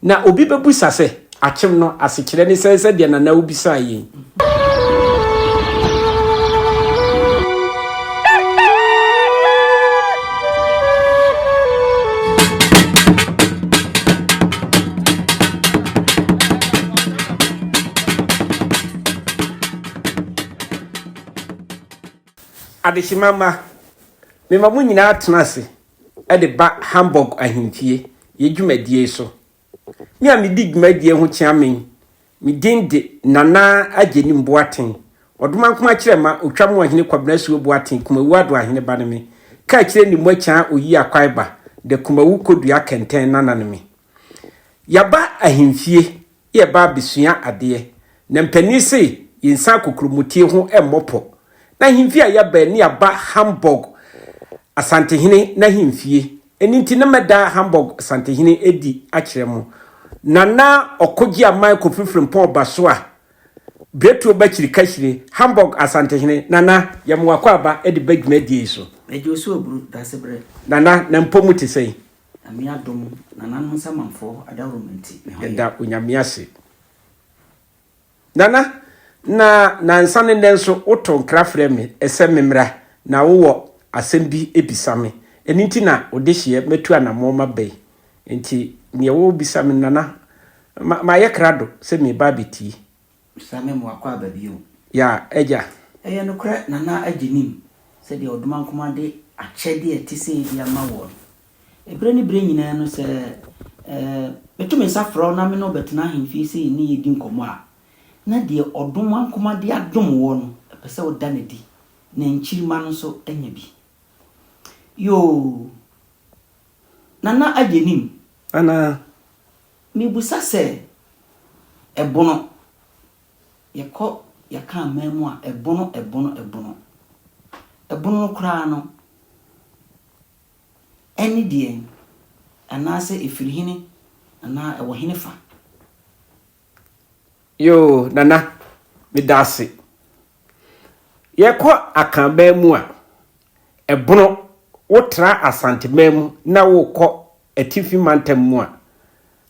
na obi bebusa se Akyem no asekire ni se de na na obisa yi Adeshimama me mamu nyina atenase e de ba Hamburg Ahenfie ye dwumadie so mi a me dig dwumadie ho chiamen me dinde nana ageni mboaten oduma nkoma kire ma otwam ohene kwabnasu obuaten kumawu ado ahene ba ne me ka kire ni mocha oyi akwaiba de kumawu kodua kenten nana ne me yaba Ahenfie ye ba besua ade na mpani se yinsa kokrumutie ho emmopo na Ahenfie ya ba ni aba Hamburg asantehene na Ahenfie eninti na meda Hamburg asantehene edi akire mu nana okogi amai ko fifrim pon baso a betu ba kiri kashire Hamburg asantehene nana yamwa kwa ba edi bagmadi so ejo so obru dasebre nana na mpomu te sei ami adom nana no samanfo adawromenti eda onyamiase nana na nsane ndenso oto nkrafre me ese memra na wo asembi ebisame eninti na odehie metu anamo mabe enti ne wo bisame nana ma yekrado se me babiti bisame mo akwa babio ya eja eye no kra nana aginim se de oduma nkomade akyede etise bia ma wo ebre ni bre nyina no se betumi safro na me no betena Ahenfie se ni yedi nkomo a na de oduma nkomade adom wo no pese wo danedi na nchirima no so anya bi yo nana agenim ana mi busa se ebono yeko yaka memu a ebono kra no eni die anase efirihini ana ewo hinifa yo nana midase yeko akamba mu a ebono wotra asantemam na wokọ atifi mantem mu a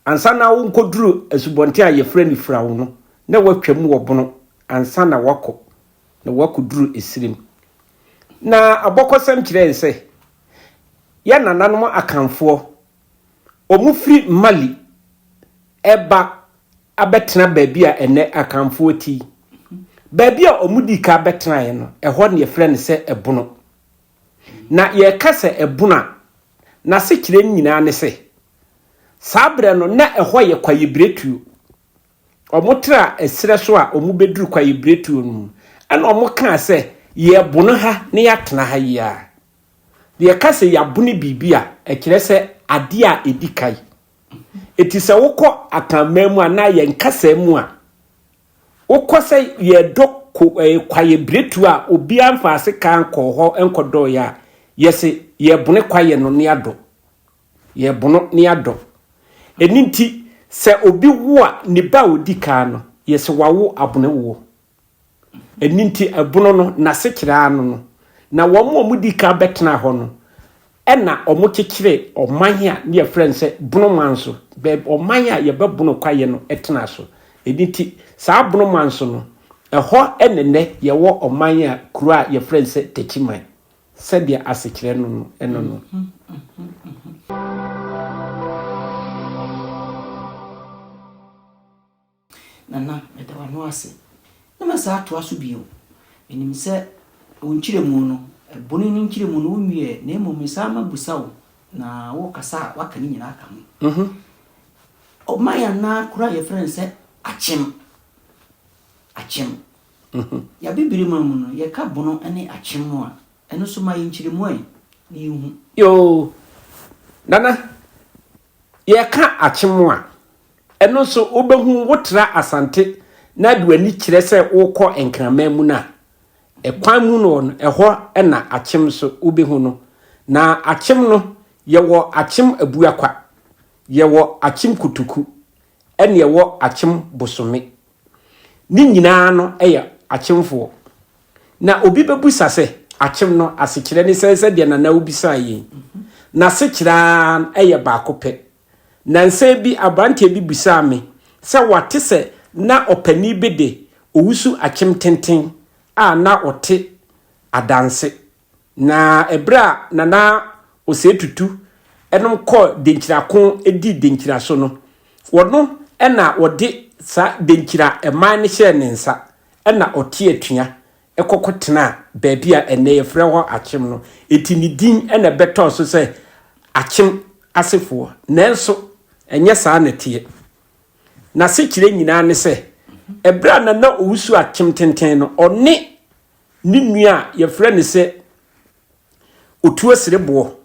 ansa na wo nkoduru asubonte a yefra ni fra wo no na watwam wo bono ansa na wakọ na wakoduru esirim na abokosam kire nse ya nananom akanfo omufri mali eba abetena baabi a ene akanfo ti baabi a omudika abetena ye no eho ne yefra ne se ebono na ye kase ebuna na sekire nyina ne se sabre no na eho ye kwaye bretu omotra esire so a omubeduru kwaye bretu no ana omoka se ye bono ha ne yatena ha ya ye kase ya buni bibia ekire se ade a edikai etise wokọ akamemu ana ye nkasa mu a wokọ se ye do kwaye bretu a obi amfa ase kan kọ ho enkodo ya yesi ye bune kwaye no ne ado ye bono ne ado eninti se obi wo a ne ba odika no yesi wawo abune wo eninti abono no na sekira ano no na wo mo mudika betena ho no ena omo kekire oman a ne friends bono manso be oman a ye bebono kwaye no etena so eninti sa bono manso no eho enene ye wo oman a kuro a ye friends techiman sebia asekire no eno no nana medawa no ase na masa to aso bio enim se onchiremu no boni ni nchiremu no nwie na emomisa mabusawo na wo kasa waka ni nyina aka ho o maya na kura ye friend se Akyem ya bibiri mamu no ye ka bono ene Akyem no a eno so ma ye nchiremu an ni hu yo nana ye ka Akyem a eno so obehu wotra asante na duani kire se wokọ enkrama mu na ekwan mu no eho na Akyem so obehu no na Akyem no ye wo Akyem abuakwa ye wo Akyem kutuku ene ye wo Akyem bosome ni nyina no eye Akyemfo na obi bebusa se Akyem no asekire ni se de na obisa yi na sekira eye ba kope nanse bi abrantie bi bisa me se wate se na opani bi de owusu Akyem tenten a na ote adanse na ebra na osetutu enom ko denkyirako edi denkyira so no wono ena wode sa denkyira eman ne hye ne nsa ena ote atua ekokotena baabi a ene yefrɛ ho Akyem no eti ni din ena beto so se Akyem asefo nanso enye saa netie na se kire nyina ne se ebra na owusu Akyem tenten no one ni nua yefrɛ ne se otuo serebo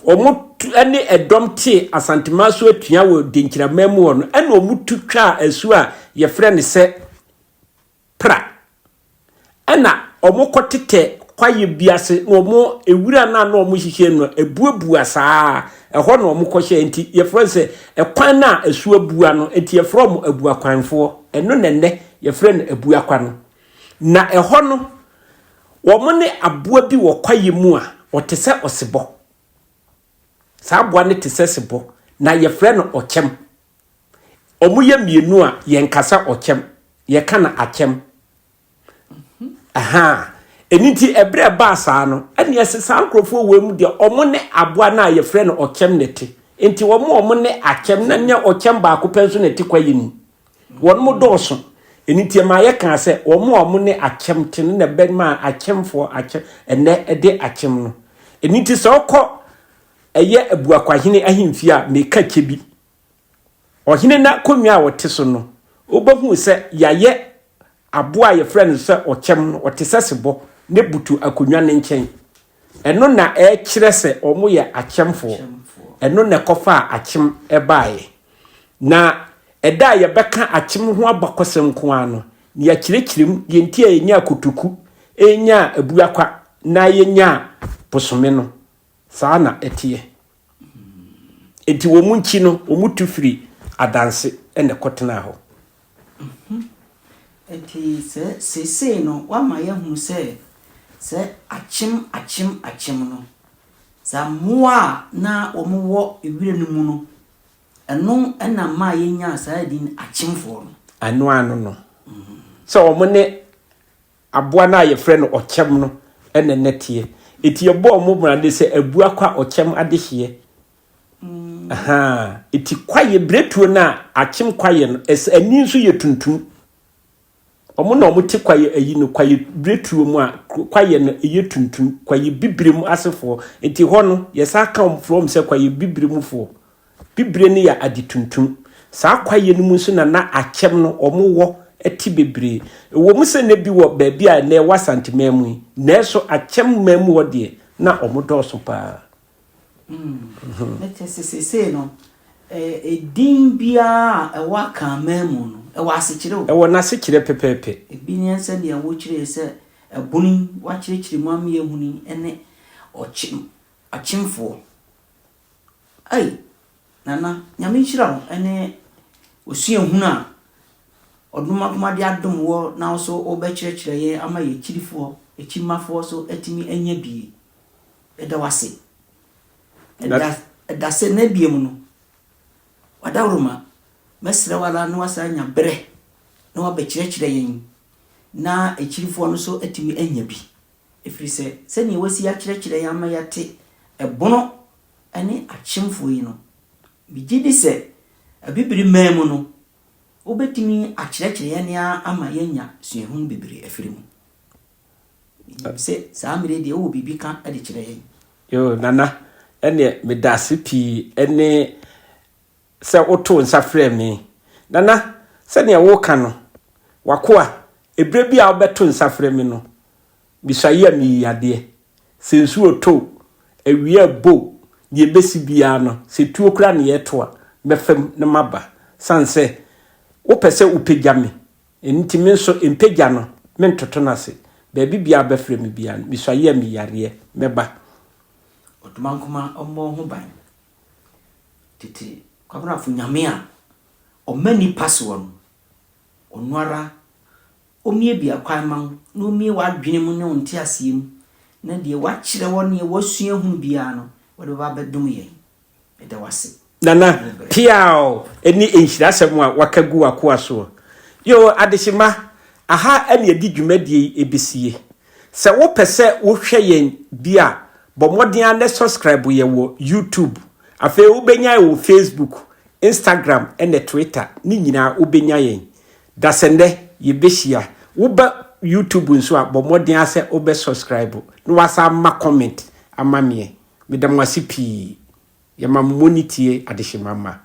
omutu ane edom te asantema so atua wo denkyira mamu wo no ene omutu twa asu a yefrɛ ne se pra ena omukotete kwaye biase no omo ewura na omo hihye no ebuabua saa eho na omukɔhye enti yefrɛ se ekwan na asu abua no enti yefrɛ mo abua kwanfo eno nenne yefrɛ no abua kwa no na eho no womo ne aboa bi wo kwaye mu a otese osebo saa aboa ne tese sebo na yefrɛ no Akyem omo ye mienu a yenkasa Akyem ye kana Akyem aha eniti ebre ba saa no ene yesesa nkrofo wemu de omo ne aboa na yefrɛ no Akyem nete enti omo ne Akyem na nya Akyem ba ko penso nete kwaye ni wonmo dɔɔso eniti ma ye kan sɛ omo ne Akyem tin na be ma Akyemfo Akyem ene ede Akyem no eniti sɛ okɔ eye abuakwahene ahemfie a meka kebi ohene na konwa a wote so no obahu sɛ yaye aboa yefrɛ no sɛ Akyem no wote sɛsebo ne butu akonwa ne nkyɛn eno na kyerɛ sɛ omo ye Akyemfo eno na kɔfa Akyem ebaaye na eda ye beka Akyem ho abakɔsɛm ko ano ne ya kyerɛkyerɛm yenti a yenya kotoku enya abuakwa na yenya posome no saa na etie enti wo munchi no omutu firi adanse ene kotena ho enti se no wa ma ya hu se Akyem no za moa na omuwo ewire no mu no eno ena ma yenya saa din Akyemfo no ano no so omo ne aboa na yefrɛ no Akyem no ene netie eti ebo omo brande se abua kwa Akyem adehye aha eti kwaye bretuo na Akyem kwaye no ani nso ye tuntum omo na omo te kwaye ayi no kwaye bretuo mu a kwaye no ye tuntum kwaye bibrem asefo eti ho no yesa come from se kwaye bibrem fo bibre ne ya adi tuntum saa kwaye no mu nso na Akyem no omo wo eti bebre wo mu se ne bi wo ba bi a na wa santimemu na so Akyem mamu wo de na omo dɔɔso pa se no din bia ewa kan mamu no ewa asekire o ewo na sekire pepepe ebi ne nse ne wo kire se ebuni wa kire mu am ye huni ene Akyemfo ai nana nyame nhira ene osua hunu a oduma kuma de adom wo na so obekire ye ama ye kirifo ekimafo so etimi enya bie eda wase eda se na bie mu no wadawroma mesre wala no wasa nya bre na wabekire ye na ekirifo no so etimi enya bi efiri se ne wasi ya kire ye ama yate ebono ene Akyemfo yi no bigidi se abibiri mamu no obetimi akire ye ne ama yenya suehun bibiri efiri mu se samire de wo bibi kan ade kire ye yo nana ene medase pi ene se oto nsa frɛ me nana se ne wo ka no wakoa ebre bi a obeto nsa frɛ me no bisaye mi yade se nsu oto ewie bo ye besi bia no se tuo kra ne yeto a mefam ne maba sanse wo pese upegya me enti me nso empegya no me ntoto na se baabi bia befrɛ me bia no bisaye mi yare meba otumankoma ombo ho ban tete kwabra fu nyame a omani paso no onwara omie bia kwan man no omie wadwene mu ne onti asiem na de wa kire won ne wasua hu bia no wode ba bedum ye eda wase nana piao eni enhyirasem a wakagu akoa so yo adehima aha ene edi dwumadie ebesie se wo pese wo hwe yen bia bomodin ane subscribe ye wo YouTube afa ubenya wo Facebook Instagram ene Twitter ni nyina ubenya yen dasende ye behia wo ba YouTube nso a bomodin ase obe subscribe no wasa ma comment amamie medamwasi pi yama monitie adehima ma